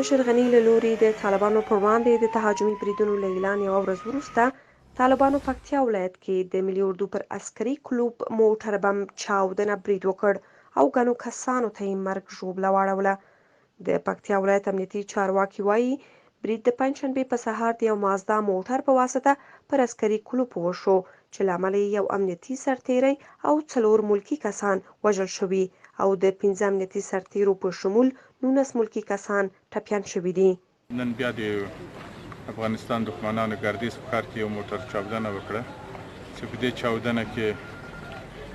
ولسمشر غني له لوري د طالبانو پر وړاندې د تهاجمي بریدونو له اعلان یوه ورځ وروسته طالبانو پکتیا ولایت کې د ملي اردو پر عسکري کلوب موټر بم چاودنه برید وکړ او ګڼو کسانو ته یې مرګ ژوبله واړوله. د پکتیا ولایت امنیتي چارواکي وایي برید د پنجشنبې په سهار د یو مازدا موټر په واسطه پر عسکري کلوب وشو چې له امله یې یو امنیتي سرتیری او 4 ملکي کسان وژل شوي او د 15 امنیتي سرتیرو په شمول 19 ملکي کسان ټپیان شوي دي. نن بیا د افغانستان دښمنانو ګردیز په ښار کې یو موټر چاودنه وکړه چې په دې چاودنه کې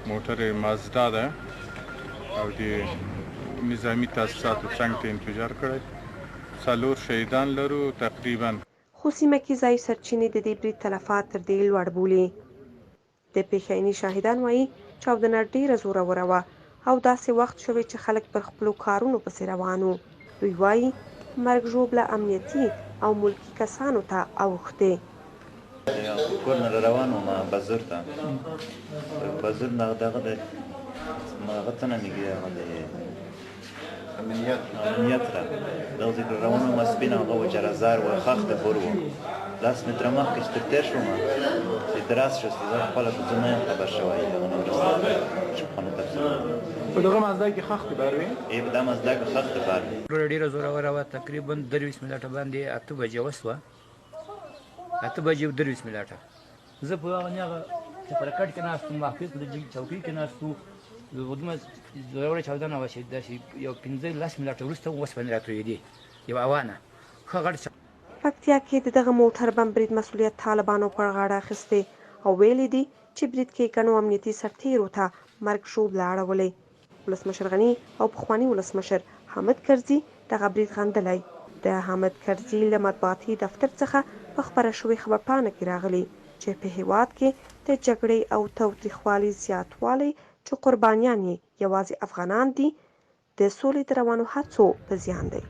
موټر مازدا ده او د نظامی تاسیساتو څنګ ته انفجار کړی. 4 شهیدان لرو تقریبا. خو سیمه کې ځایي سرچینې د دې برید تلفات تر دې لوړ بولي. د پیښیني شاهدان وایي چاودنه ډیره زوروره وه او داسې وخت شوی چې خلک پر خپلو کارونو پسې روان وو. دوی وایي مرګ ژوبله امنیتي او ملکي کسانو ته اوښتې. کور نه روان وم بازار ته بازار نه دغه د هغه څه نه میږي هغه د امنیت را دغه ذکر روان وم سپین هغه وجرزار و خاخ د بور وم 10 متره مخکې چې تر شوم چې دراس شو زه خپله زه نه یم خبر شوی دغه نه وروسته شپخانه ته په دغه مازدا کې خاخ د بار وي په دا مازدا کې خاخ د بار ډېره زوروره وه تقریبا 23 منټه باندې 8 بجې وسوه 8 بجې 23 منټه زه په هغه پر کټ کې ناست وم محفوظ په دې چوکۍ کې ناست وو ودومره زوروره چاودنه وه چې داسې یو 15 منټه وروسته وسپنې راتویېدې یوه هوا نه ښه غټ. پکتیا کې د دغه موټر بم برید مسؤلیت طالبانو پر غاړه اخیستی او ویلي دي چې برید کې ګڼو امنیتي سرتیرو ته مرګ ژوبله اړولی. ولسمشر غني او پخواني ولسمشر حامد کرزي دغه برید غندلی. د حامد کرزي له مطبوعاتي دفتر څخه په خپره شوې خبرپاڼه کې راغلي چې په هیواد کې د جګړې او تاوتریخوالي زیاتوالی چې قربانیان یې یوازې افغانان دي د سولې د روانو هڅو په زیان دی.